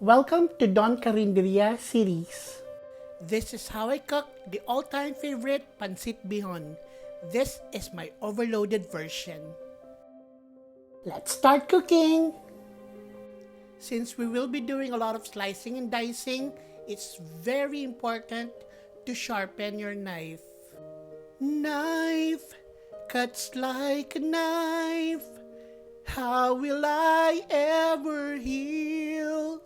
Welcome to Don Carinderia series. This is how I cook the all-time favorite Pancit Bihon. This is my overloaded version. Let's start cooking! Since we will be doing a lot of slicing and dicing, it's very important to sharpen your knife. Knife cuts like a knife. How will I ever heal?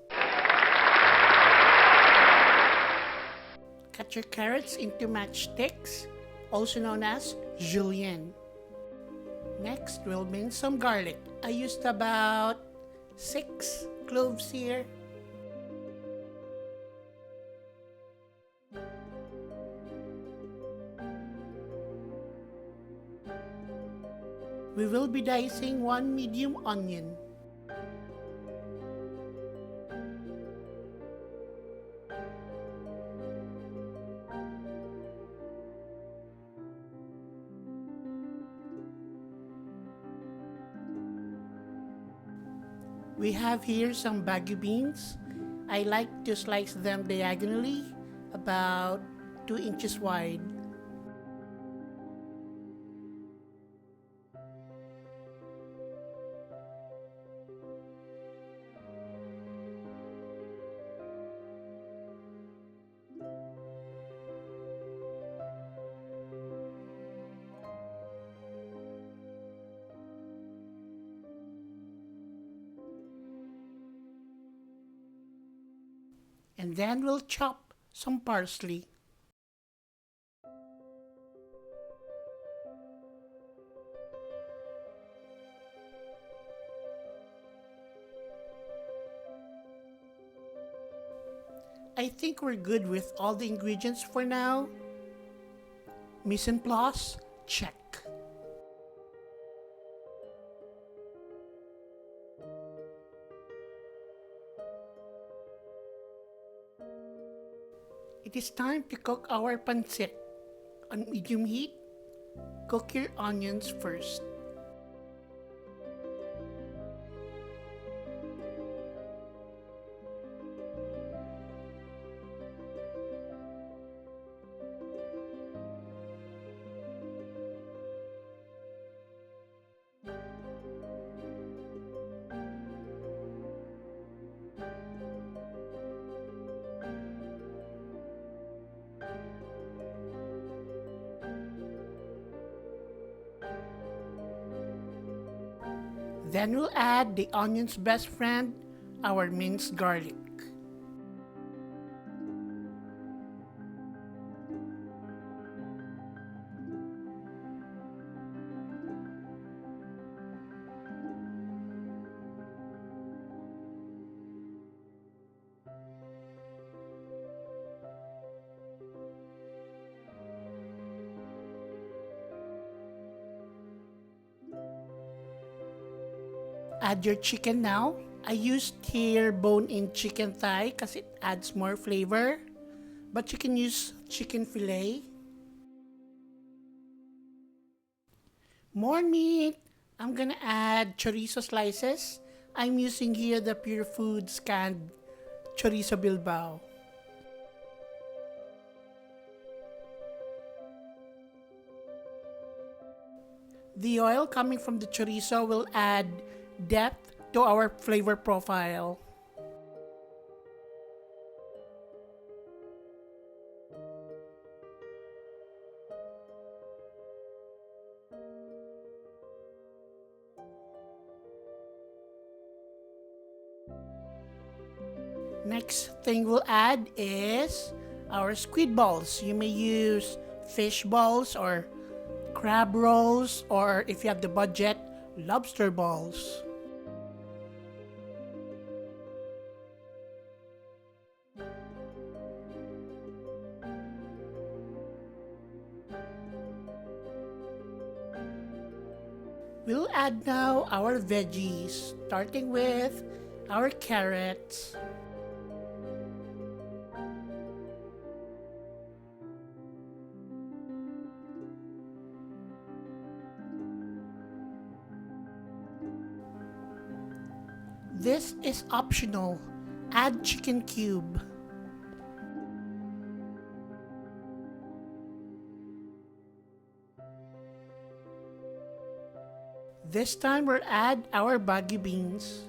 Cut your carrots into matchsticks, also known as julienne. Next, we'll mince some garlic. I used about 6 cloves here. We will be dicing 1 medium onion. We have here some Baguio beans. I like to slice them diagonally, about 2 inches wide. And then we'll chop some parsley. I think we're good with all the ingredients for now. Mise en place, check. It is time to cook our pancit. On medium heat, cook your onions first. Then we'll add the onion's best friend, our minced garlic. Add your chicken now. I used here bone-in chicken thigh because it adds more flavor. But you can use chicken fillet. More meat. I'm gonna add chorizo slices. I'm using here the Purefoods canned Chorizo Bilbao. The oil coming from the chorizo will add depth to our flavor profile. Next thing we'll add is our squid balls. You may use fish balls or crab rolls, or if you have the budget, lobster balls. We'll add now our veggies, starting with our carrots. This is optional. Add chicken cube. This time we'll add our Baguio beans.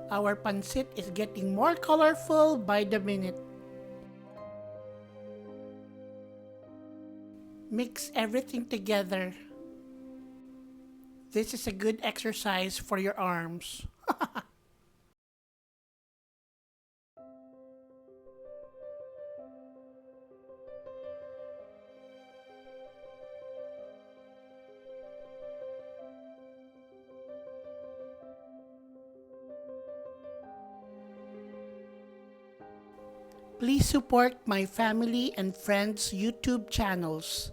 Our pancit is getting more colorful by the minute. Mix everything together. This is a good exercise for your arms. Please support my family and friends' YouTube channels.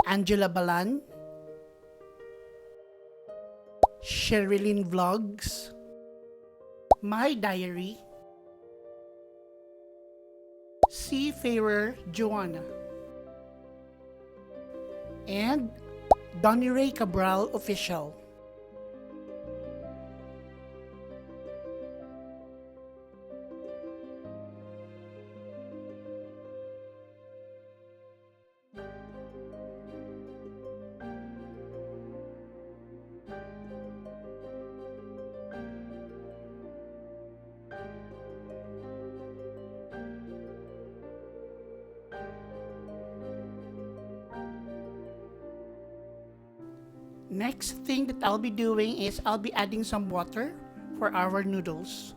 Angela Balan, Sherilyn Vlogs, My Diary, Seafarer Joanna, and Donnie Ray Cabral Official. Next thing that I'll be doing is I'll be adding some water for our noodles.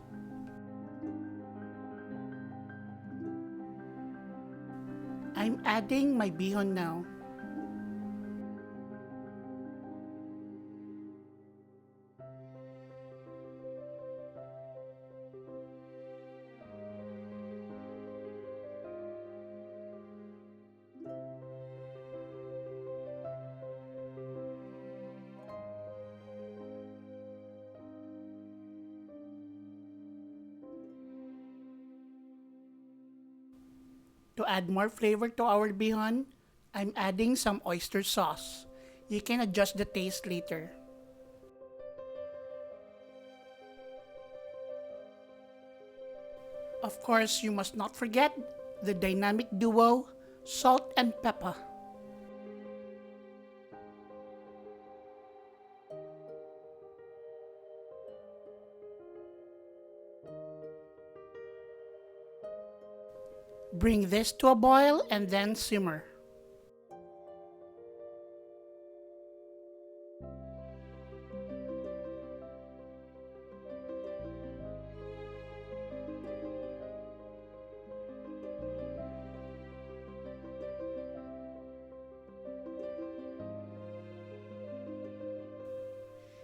I'm adding my bihon now. To add more flavor to our bihon, I'm adding some oyster sauce. You can adjust the taste later. Of course, you must not forget the dynamic duo, salt and pepper. Bring this to a boil and then simmer.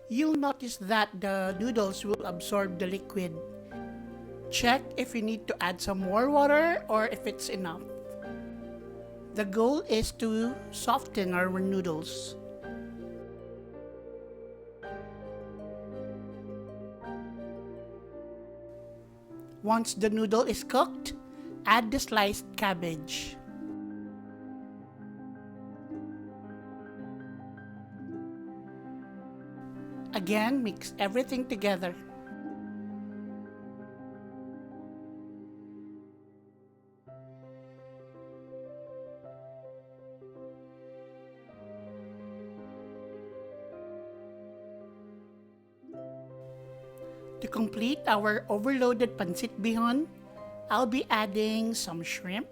You'll notice that the noodles will absorb the liquid. Check if you need to add some more water or if it's enough. The goal is to soften our noodles. Once the noodle is cooked, add the sliced cabbage. Again, mix everything together. To complete our overloaded pancit bihon, I'll be adding some shrimp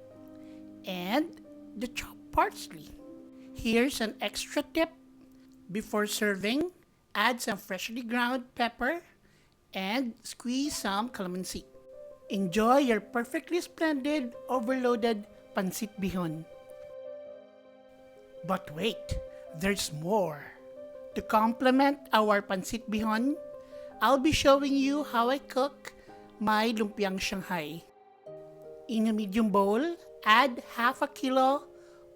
and the chopped parsley. Here's an extra tip. Before serving, add some freshly ground pepper and squeeze some calamansi. Enjoy your perfectly splendid overloaded pancit bihon. But wait, there's more. To complement our pancit bihon, I'll be showing you how I cook my Lumpiang Shanghai. In a medium bowl, add half a kilo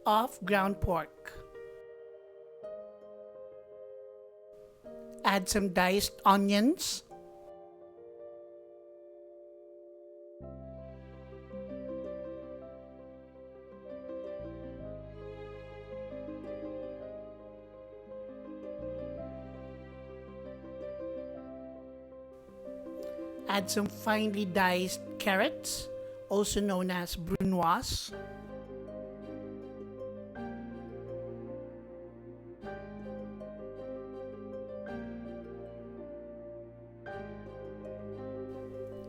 of ground pork. Add some diced onions. Add some finely diced carrots, also known as brunoise.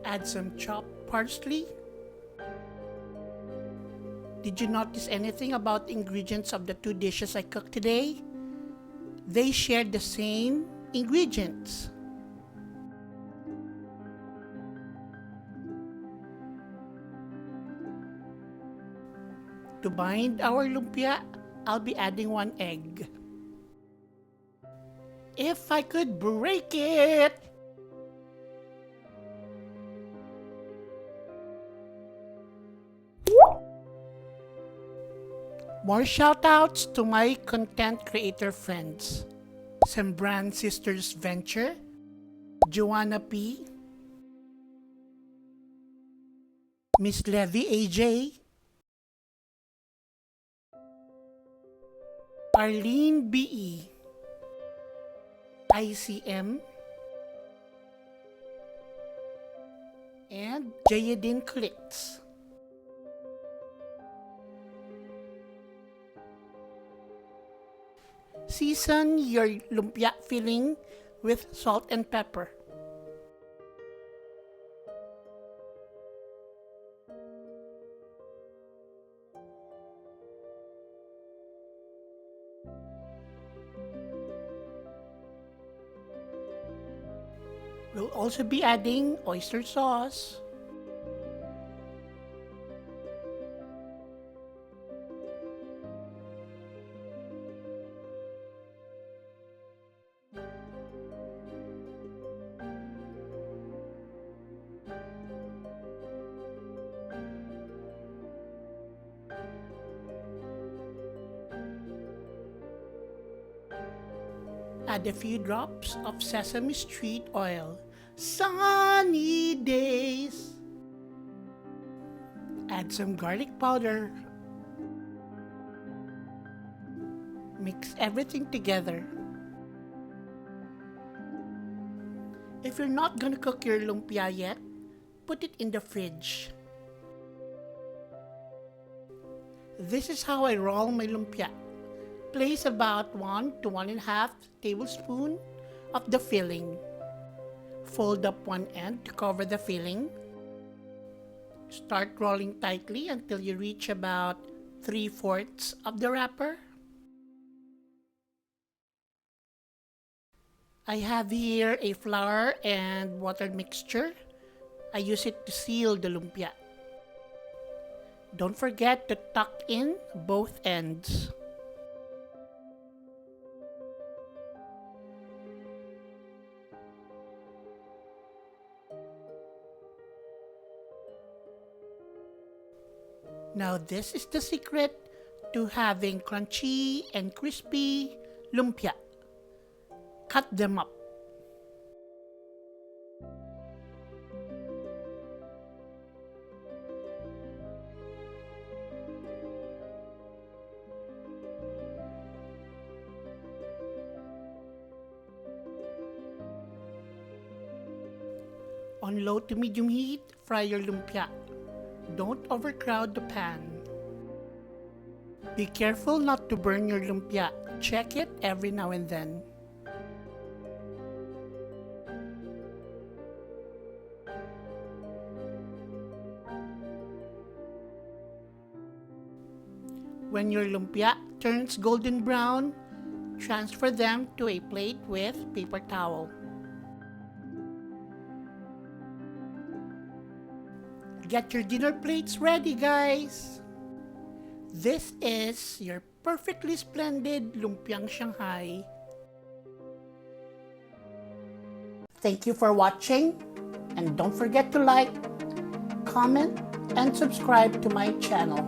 Add some chopped parsley. Did you notice anything about the ingredients of the two dishes I cooked today? They share the same ingredients. To bind our lumpia, I'll be adding 1 egg. If I could break it! More shoutouts to my content creator friends. Sembran Sisters Venture, Joanna P, Miss Levy AJ, Arlene BE, ICM, and Jayadin Clicks. Season your lumpia filling with salt and pepper. We'll also be adding oyster sauce, add a few drops of sesame street oil. Sunny days. Add some garlic powder. Mix everything together. If you're not gonna cook your lumpia yet, put it in the fridge. This is how I roll my lumpia. Place about 1 to 1.5 tablespoons of the filling. Fold up one end to cover the filling. Start rolling tightly until you reach about 3/4 of the wrapper. I have here a flour and water mixture. I use it to seal the lumpia. Don't forget to tuck in both ends. Now this is the secret to having crunchy and crispy lumpia. Cut them up. On low to medium heat, fry your lumpia. Don't overcrowd the pan. Be careful not to burn your lumpia. Check it every now and then. When your lumpia turns golden brown, transfer them to a plate with paper towel. Get your dinner plates ready, guys! This is your perfectly splendid Lumpiang Shanghai. Thank you for watching, and don't forget to like, comment, and subscribe to my channel.